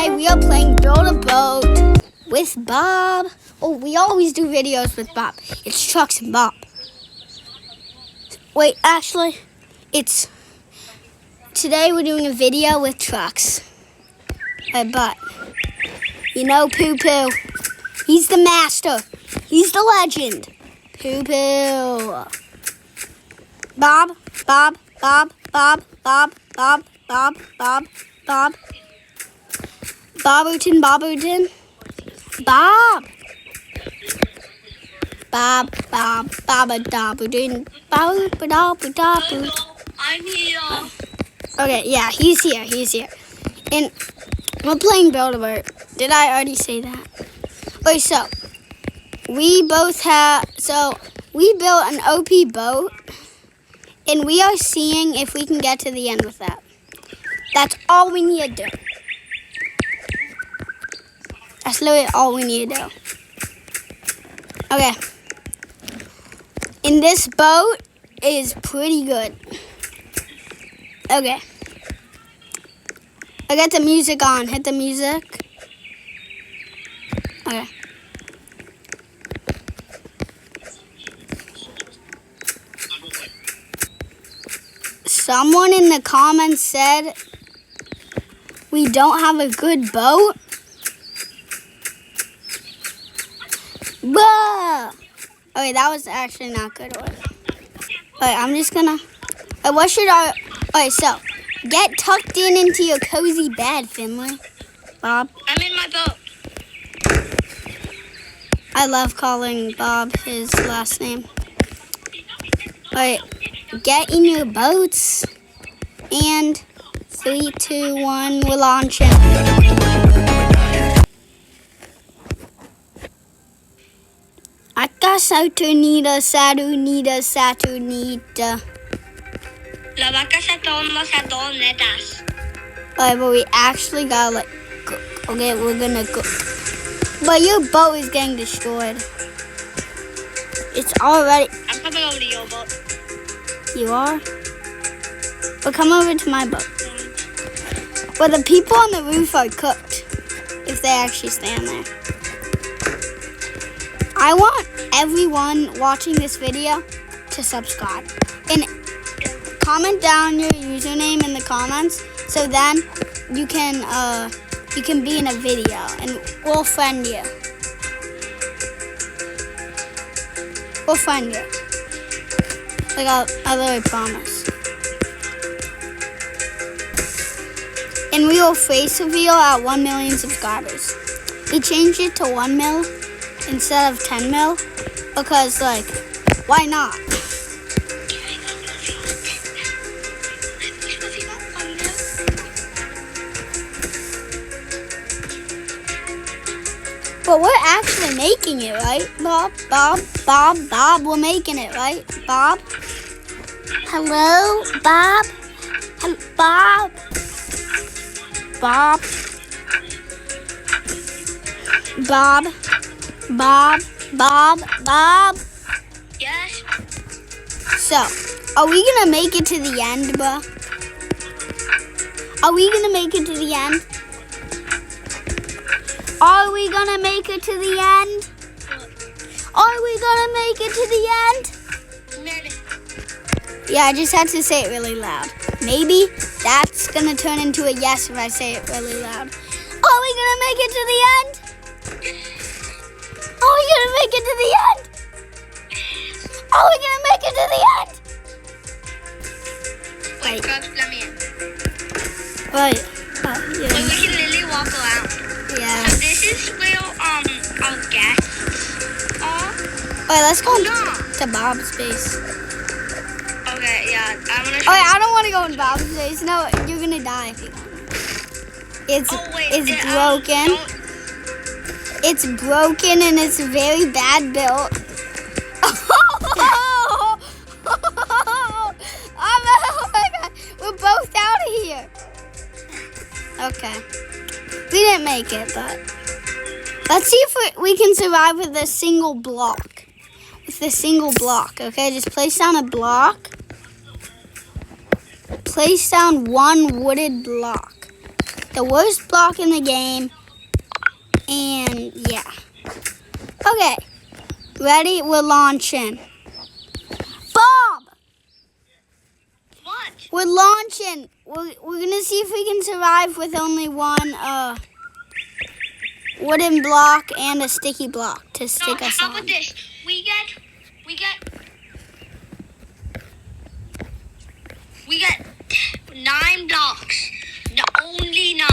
Today we are playing Build a Boat with Bob. Oh, we always do videos with Bob. It's Trucks and Bob. Wait, actually, today we're doing a video with Trucks. But, you know Poo Poo. He's the master. He's the legend. Poo Poo. Bob, Bob, Bob, Bob, Bob, Bob, Bob, Bob, Bob. Bobberton, Bobberton. Bob. Bob, Bob, Bobberton, Bobberton. I'm here. Okay, yeah, he's here. And we're playing Build a Boat. Did I already say that? Okay, so we built an OP boat, and we are seeing if we can get to the end with that. That's all we need to do. That's literally all we need to do. Okay. And this boat is pretty good. Okay. I got the music on. Hit the music. Okay. Someone in the comments said we don't have a good boat. Whoa! Okay, that was actually not good. Alright, I'm just gonna. What should I? Alright, so get tucked into your cozy bed, Finley. Bob. I'm in my boat. I love calling Bob his last name. Alright, get in your boats. And 3, 2, 1, we're launching. Saturnita. La vaca se toma saturnetas. Alright, but we actually gotta go. Okay, we're gonna go. But your boat is getting destroyed. It's already. I'm coming over to your boat. You are? But come over to my boat. But the people on the roof are cooked. If they actually stand there. I want everyone watching this video to subscribe. And comment down your username in the comments. So then you can be in a video and we'll friend you. We'll friend you. Like I literally promise. And we will face reveal at 1 million subscribers. We changed it to 1 mil instead of 10 mil because, like, why not? But we're actually making it, right? Bob, we're making it, right? Bob? Hello, Bob? Bob? Bob? Yes. So, are we gonna make it to the end, bro? Are we gonna make it to the end? Are we gonna make it to the end? Are we gonna make it to the end? Maybe. Yeah, I just had to say it really loud. Maybe that's gonna turn into a yes if I say it really loud. Are we gonna make it to the end? Are we gonna make it to the end? Are we gonna make it to the end? Wait, God, let me in. Right. Wait, we can literally walk around. Yeah. So this is where our guests are. Alright, let's go to Bob's base. Okay, yeah, I'm gonna. Alright, I don't want to go in Bob's base. No, you're gonna die if you go. It's broken. It's broken and it's very bad built. Oh my God, we're both out of here. Okay, we didn't make it, but let's see if we can survive with a single block. Okay, just place down a block. Place down one wooded block. the worst block in the game. And yeah. Okay. Ready? We're launching. Bob! What? We're launching. We're gonna see if we can survive with only one wooden block and a sticky block to stick No, us how on. about this? We get 9 blocks. No, only 9.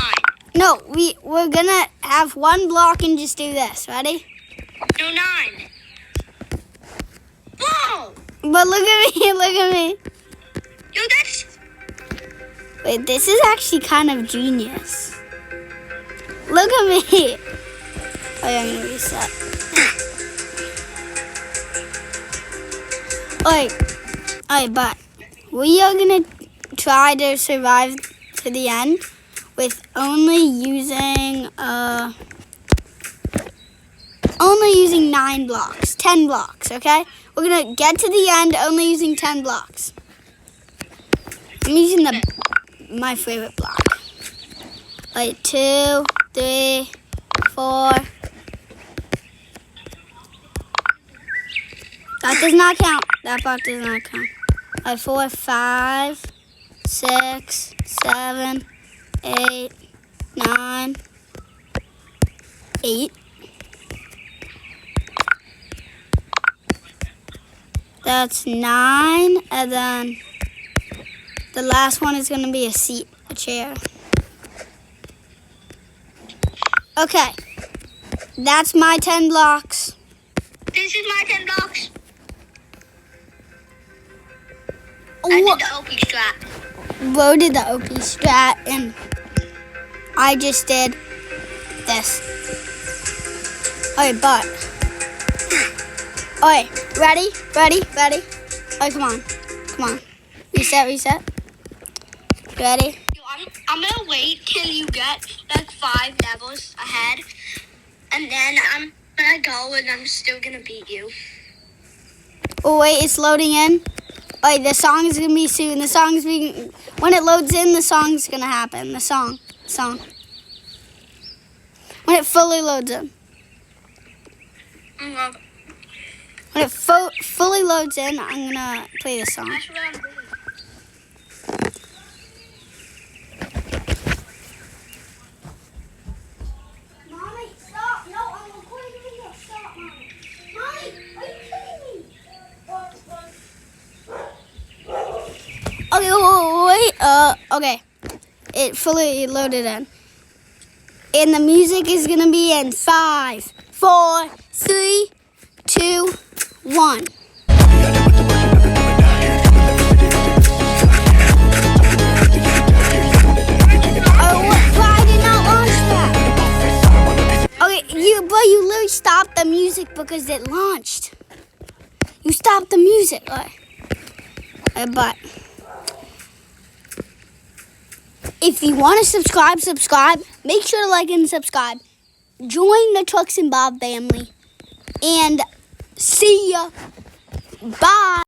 No, we're gonna have one block and just do this. Ready? No, 9. Whoa! But look at me, look at me. Yo, that's... Wait, this is actually kind of genius. Look at me. Oh, yeah, I'm gonna reset. Alright, but we are gonna try to survive to the end with only using 9 blocks, 10 blocks, okay? We're gonna get to the end only using 10 blocks. I'm using my favorite block. Like 2, 3, 4. That does not count. That block does not count. Like 4, 5, 6, 7, 8, 9, 8. That's 9, and then the last one is going to be a seat, a chair. Okay, that's my 10 blocks. This is my 10 blocks. I What? did the OP strat. Bo did the OP strat, and I just did this. Alright, but. Alright, ready? Alright, come on. Reset. Ready? Yo, I'm gonna wait till you get like 5 levels ahead, and then I'm gonna go and I'm still gonna beat you. Oh, wait, it's loading in. Alright, the song is gonna be soon. When it loads in, the song's gonna happen. The song. When it fully loads in. Okay. When it fully loads in, I'm gonna play the song. That's what I'm doing. Mommy, stop! No, I'm recording the video. Stop, Mommy. Mommy, are you kidding me? Okay, wait. Okay. It fully loaded in. And the music is gonna be in 5, 4, 3, 2, 1. Why did not launch that? Okay, you literally stopped the music because it launched. You stopped the music. But if you want to subscribe. Make sure to like and subscribe. Join the Trucks and Bob family. And see ya. Bye.